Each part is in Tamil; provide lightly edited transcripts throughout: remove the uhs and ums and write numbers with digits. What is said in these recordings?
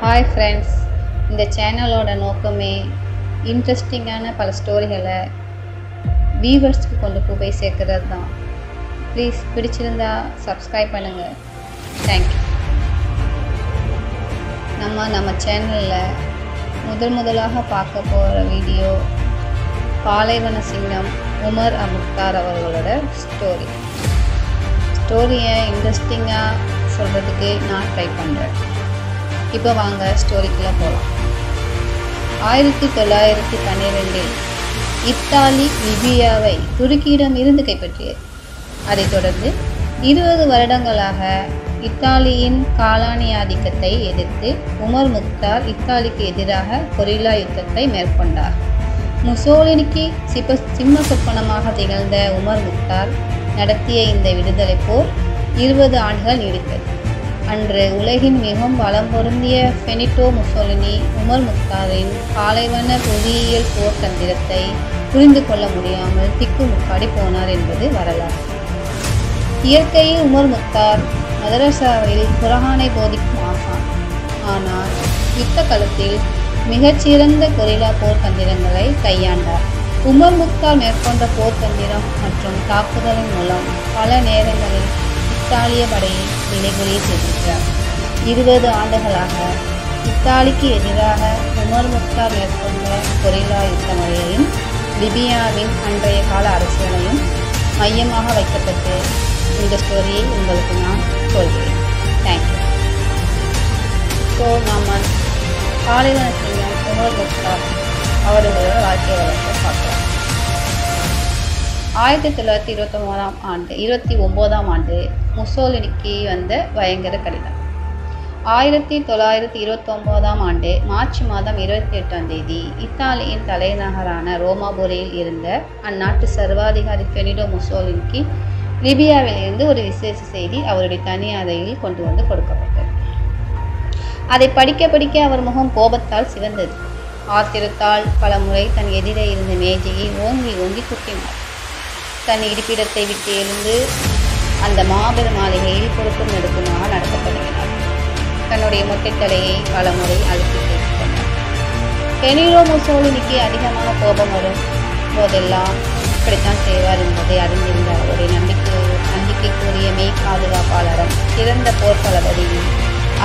ஹாய் ஃப்ரெண்ட்ஸ், இந்த சேனலோட நோக்கமே இன்ட்ரெஸ்டிங்கான பல ஸ்டோரிகளை வியூவர்ஸ்க்கு கொண்டு போய் சேர்க்கறது தான். ப்ளீஸ் பிடிச்சிருந்தா சப்ஸ்கிரைப் பண்ணுங்கள். தேங்க்யூ. நம்ம சேனலில் முதலாக பார்க்க போகிற வீடியோ பாலைவன சிங்கம் உமர் முக்தார் அவர்களோட ஸ்டோரியை இன்ட்ரெஸ்டிங்காக சொல்கிறதுக்கு நான் ட்ரை பண்ணுறேன். இப்போ வாங்க ஸ்டோரிக்குள்ளே போகலாம். 1912 இத்தாலி லிபியாவை துருக்கியிடம் இருந்து கைப்பற்றியது. அதைத் தொடர்ந்து 20 வருடங்களாக இத்தாலியின் காலனி ஆதிக்கத்தை எதிர்த்து உமர் முக்தார் இத்தாலிக்கு எதிராக கொரில்லா யுத்தத்தை மேற்கொண்டார். முசோலினிக்கு சிம்ம சொப்பனமாக திகழ்ந்த உமர் முக்தார் நடத்திய இந்த விடுதலை போர் 20 ஆண்டுகள் நீடித்தது. அன்று உலகின் மிகவும் வளம் பொருந்திய பெனிட்டோ முசோலினி உமர் முக்தாரின் பாலைவன புவியியல் போர் தந்திரத்தை புரிந்து கொள்ள முடியாமல் திக்குமுக்காடி போனார் என்பது வரலாறு. இயற்கையில் உமர் முக்தார் மதரசாவில் குர்ஆனை போதிக்கும் ஆசான். ஆனால் யுத்த களத்தில் மிகச்சிறந்த கொரில்லா போர் தந்திரங்களை கையாண்டார். உமர் முக்தார் மேற்கொண்ட போர் தந்திரம் மற்றும் தாக்குதலின் மூலம் பல நேரங்களில் இத்தாலிய படையை நிலைகுலைய செய்திருக்கிறார். 20 ஆண்டுகளாக இத்தாலிக்கு எதிராக உமர் முக்தார் மேற்கொண்ட கொரில்லா யுத்த முறையையும் லிபியாவின் அன்றைய கால அரசியலையும் மையமாக வைக்கப்பட்டு இந்த ஸ்டோரியை உங்களுக்கு நான் சொல்கிறேன். தேங்க்யூ. ஸோ நாம் பாலைவன சிங்கம் உமர் முக்தார் அவர்களோட வாழ்க்கை வரலாற்றை பார்க்கலாம். 1929 ஆண்டு முசோலினிக்கு வந்த பயங்கர கடிதம். 1929 ஆண்டு மார்ச் மாதம் 28 இத்தாலியின் தலைநகரான ரோமாபுரியில் இருந்த அந்நாட்டு சர்வாதிகாரி பெனிட்டோ முசோலினிக்கு லிபியாவில் இருந்து ஒரு விசேஷ செய்தி அவருடைய தனி அறையில் கொண்டு வந்து கொடுக்கப்பட்டது. அதை படிக்க அவர் முகம் கோபத்தால் சிவந்தது. ஆத்திரத்தால் பல முறை தன் எதிரே இருந்த மேஜையை ஓங்கி குத்தினார். தன் இருப்பிடத்தை விட்டு எழுந்து அந்த மாபெரும் மாளிகையில் பொறுப்பு நெடுக்குமாக நடக்கத் தொடங்கினார். தன்னுடைய மொட்டை தலையை பல முறை அழுத்தி கேட்டுக்கொண்டார். பெனிட்டோ முசோலினிக்கு அதிகமான கோபம் வரும் போதெல்லாம் இப்படித்தான் செய்வார் என்பதை அறிந்திருந்த அவருடைய நம்பிக்கைக்குரிய மெய் பாதுகாப்பாளரும் சிறந்த போர்க்களபதியும்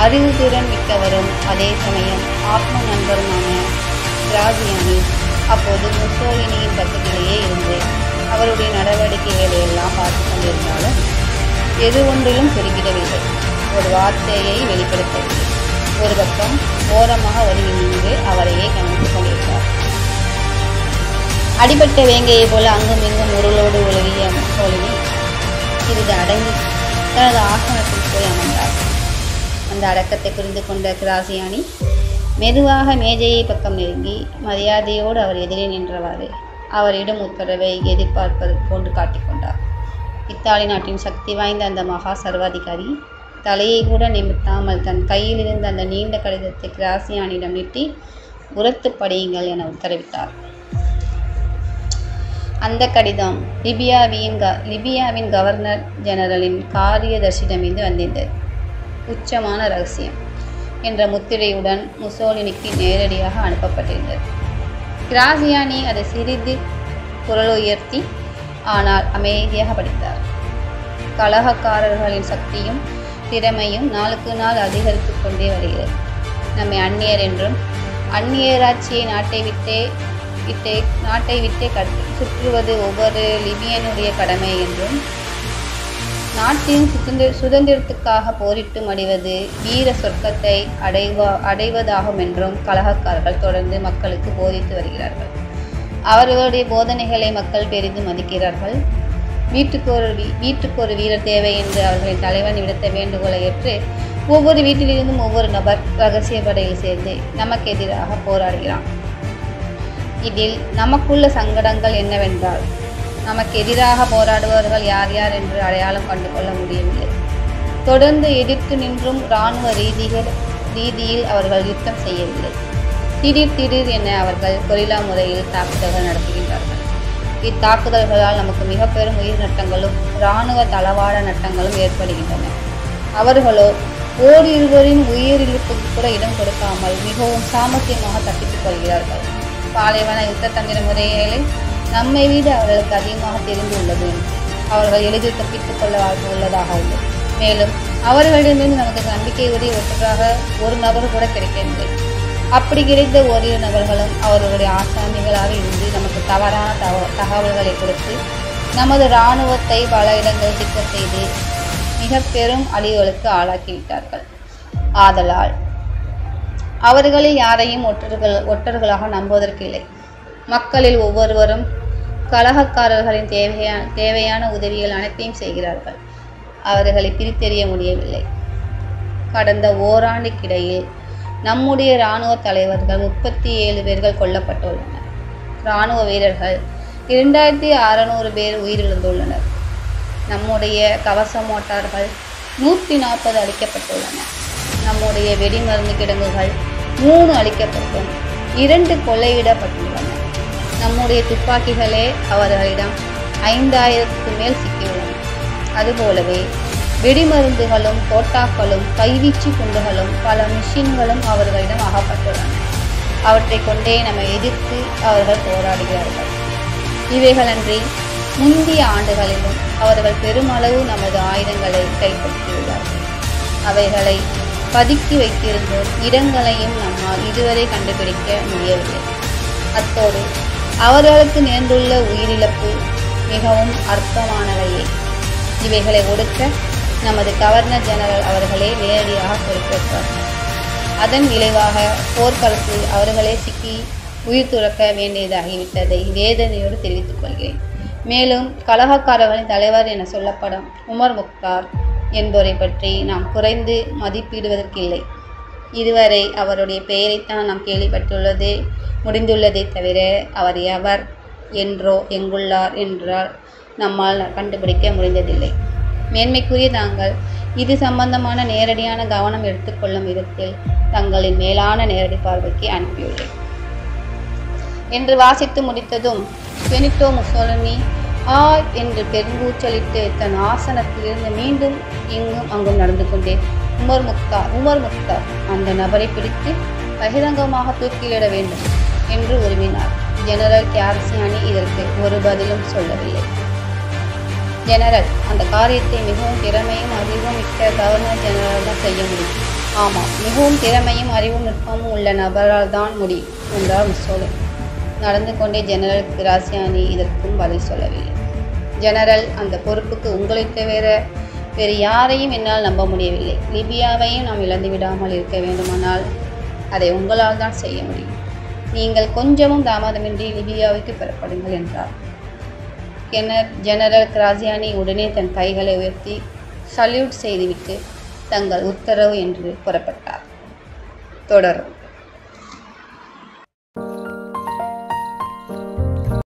அறிவுத்திறன் மிக்கவரும் அதே சமயம் ஆத்ம நண்பருமான கிராசியானி அப்போது முசோலினியின் பக்கத்திலேயே இருந்து அவருடைய நடவடிக்கைகளை எல்லாம் பார்த்து கொண்டிருந்தாலும் எது ஒன்றிலும் குறிப்பிடவில்லை. ஒரு வார்த்தையை வெளிப்படுத்தவில்லை. ஒரு பக்கம் ஓரமாக ஒதுங்கி நின்று அவரையே கவனித்துக் கொண்டிருந்தார். அடிபட்ட வேங்கையை போல அங்கும் இங்கும் உருளோடு உலவிய முசோலினி சிறிது அடங்கி தனது ஆசனத்தில் போய் அமர்ந்தார். அந்த அடக்கத்தை புரிந்து கொண்ட கிராசியானி மெதுவாக மேஜையை பக்கம் நெருங்கி மரியாதையோடு அவர் எதிரே நின்றவாறு அவரிடம் உத்தரவை எதிர்பார்ப்பது போன்று காட்டிக்கொண்டார். இத்தாலி நாட்டின் சக்தி வாய்ந்த அந்த மகா சர்வாதிகாரி தலையை கூட நிமித்தாமல் தன் கையில் இருந்த அந்த நீண்ட கடிதத்தை கிராசியானிடம் நீட்டி உரத்து படியுங்கள் என உத்தரவிட்டார். அந்த கடிதம் லிபியாவின் கவர்னர் ஜெனரலின் காரியதர்சியிடமிருந்து வந்திருந்தது. உச்சமான ரகசியம் என்ற முத்திரையுடன் முசோலினிக்கு நேரடியாக அனுப்பப்பட்டிருந்தது. கிராசியானி அதை சிறிது குரல் உயர்த்தி ஆனால் அமைதியாக படித்தார். கலகக்காரர்களின் சக்தியும் திறமையும் நாளுக்கு நாள் அதிகரித்து கொண்டே வருகிறது. நம்மை அந்நியர் என்றும் அந்நியராட்சியை நாட்டை விட்டே சுற்றுவது ஒவ்வொரு லிபியனுடைய கடமை என்றும் நாட்டின் சுதந்திரத்துக்காக போரிட்டு மடிவது வீர சொர்க்கத்தை அடைவதாகும் என்றும் கலகக்காரர்கள் தொடர்ந்து மக்களுக்கு போதித்து வருகிறார்கள். அவர்களுடைய போதனைகளை மக்கள் பெரிதும் மதிக்கிறார்கள். வீட்டுக்கு ஒரு வீரர் தேவை என்று அவர்களின் தலைவன் விடுத்த வேண்டுகோளை ஏற்று ஒவ்வொரு வீட்டிலிருந்தும் ஒவ்வொரு நபர் ரகசிய படையில் சேர்ந்து நமக்கு எதிராக போராடுகிறான். இதில் நமக்குள்ள சங்கடங்கள் என்னவென்றால் நமக்கு எதிராக போராடுபவர்கள் யார் யார் என்று அடையாளம் கண்டு கொள்ள முடியவில்லை. தொடர்ந்து எதிர்த்து நின்றும் இராணுவ ரீதியில் அவர்கள் யுத்தம் செய்யவில்லை. திடீர் என அவர்கள் கொரில்லா முறையில் தாக்குதல்கள் நடத்துகின்றார்கள். இத்தாக்குதல்களால் நமக்கு மிக பெரும் உயிர் நட்டங்களும் இராணுவ தளவாட நட்டங்களும் ஏற்படுகின்றன. அவர்களோ ஓரிருவரின் உயிரிழப்புக்கு கூட இடம் கொடுக்காமல் மிகவும் சாமர்த்தியமாக தப்பித்துக் கொள்கிறார்கள். பாலைவன யுத்த தந்திர முறைகளை நம்மை விட அவர்களுக்கு அதிகமாக தெரிந்துள்ளது. அவர்கள் எளிதில் தப்பித்துக் கொள்ள வாய்ப்பு உள்ளதாக உள்ளது. மேலும் அவர்களிடமிருந்து நமக்கு நம்பிக்கை உரிய ஒன்றாக ஒரு நபர் கூட கிடைக்கவில்லை. அப்படி கிடைத்த ஓரிரு நபர்களும் அவர்களுடைய ஆசாமிகளாக இருந்து நமக்கு தவறான தகவல்களை கொடுத்து நமது இராணுவத்தை பல இடங்கள் திட்டம் செய்து மிக பெரும் அழிவுகளுக்கு ஆளாக்கிவிட்டார்கள். ஆதலால் அவர்களில் யாரையும் ஒற்றர்களாக நம்புவதற்கில்லை. மக்களில் ஒவ்வொருவரும் கலகக்காரர்களின் தேவையான உதவிகள் அனைத்தையும் செய்கிறார்கள். அவர்களை பிரித்தெறிய முடியவில்லை. கடந்த ஓராண்டுக்கிடையில் நம்முடைய இராணுவ தலைவர்கள் 37 பேர்கள் கொல்லப்பட்டுள்ளனர். இராணுவ வீரர்கள் 2600 பேர் உயிரிழந்துள்ளனர். நம்முடைய கவச மோட்டார்கள் 140 அளிக்கப்பட்டுள்ளன. நம்முடைய வெடிமருந்து கிடங்குகள் 3 அளிக்கப்பட்டும் 2 கொள்ளையிடப்பட்டுள்ளன. நம்முடைய துப்பாக்கிகளே அவர்களிடம் 5000க்கு மேல் சிக்கியுள்ளன. அதுபோலவே வெடிமருந்துகளும் தோட்டாக்களும் கைவீச்சு குண்டுகளும் பல மிஷின்களும் அவர்களிடம் அகப்பட்டுள்ளன. அவற்றை கொண்டே நம்மை எதிர்த்து அவர்கள் போராடுகிறார்கள். இவைகளன்றி முந்தைய ஆண்டுகளிலும் அவர்கள் பெருமளவு நமது ஆயுதங்களை கைப்பற்றியுள்ளார்கள். அவைகளை பதுக்கி வைத்திருந்த இடங்களையும் நம்மால் இதுவரை கண்டுபிடிக்க முடியவில்லை. அத்தோடு அவர்களுக்கு நேர்ந்துள்ள உயிரிழப்பு மிகவும் அற்பமானவையே. இவைகளை ஒடுக்க நமது கவர்னர் ஜெனரல் அவர்களே நேரடியாக பொறுப்பேற்றார். அதன் விளைவாக போர்க்களத்தில் அவர்களே சிக்கி உயிர் துறக்க வேண்டியதாகிவிட்டதை வேதனையோடு தெரிவித்துக் கொள்கிறேன். மேலும் கலகக்காரர்களின் தலைவர் என சொல்லப்படும் உமர் முக்தார் என்பவரை பற்றி நாம் குறைந்து மதிப்பிடுவதற்கில்லை. இதுவரை அவருடைய பெயரைத்தான் நாம் கேள்விப்பட்டுள்ளதே முடிந்துள்ளதை தவிர அவர் எவர் என்றோ எங்குள்ளார் என்றால் நம்மால் கண்டுபிடிக்க முடிந்ததில்லை. மேன்மைக்குரிய தாங்கள் இது சம்பந்தமான நேரடியான கவனம் எடுத்துக்கொள்ளும் விதத்தில் தங்களின் மேலான நேரடி பார்வைக்கு அனுப்பியுள்ளேன் என்று வாசித்து முடித்ததும் பெனிட்டோ முசோலினி என்று பெருங்கூச்சலிட்டு தன் ஆசனத்திலிருந்து மீண்டும் இங்கும் அங்கும் நடந்து கொண்டே உமர் முக்தார் அந்த நபரை பிடித்து பகிரங்கமாக தூக்கிலிட வேண்டும் என்று உரிமைனார். ஜெனரல் கிராசியானி இதற்கு ஒரு பதிலும் சொல்லவில்லை. ஜெனரல், அந்த காரியத்தை மிகவும் திறமையும் அறிவும் மிக்க கவர்னர் ஜெனரல் தான் செய்ய முடியும். ஆமாம், மிகவும் திறமையும் அறிவும் நுட்பமும் உள்ள நபரால் தான் முடியும் என்றார் முசோலினி. நடந்து கொண்டே ஜெனரல் கிராசியானி இதற்கும் பதில் சொல்லவில்லை. ஜெனரல், அந்த பொறுப்புக்கு உங்களை தவிர வேறு யாரையும் என்னால் நம்ப முடியவில்லை. லிபியாவையும் நாம் இழந்து விடாமல் இருக்க வேண்டுமானால் அதை உங்களால் தான் செய்ய முடியும். நீங்கள் கொஞ்சமும் தாமதமின்றி லிபியாவுக்கு பெறப்படுங்கள் என்றார். ஜெனரல் கிராசியானி உடனே தன் கைகளை உயர்த்தி சல்யூட் செய்துவிட்டு தங்கள் உத்தரவு என்று புறப்பட்டார். தொடரும்.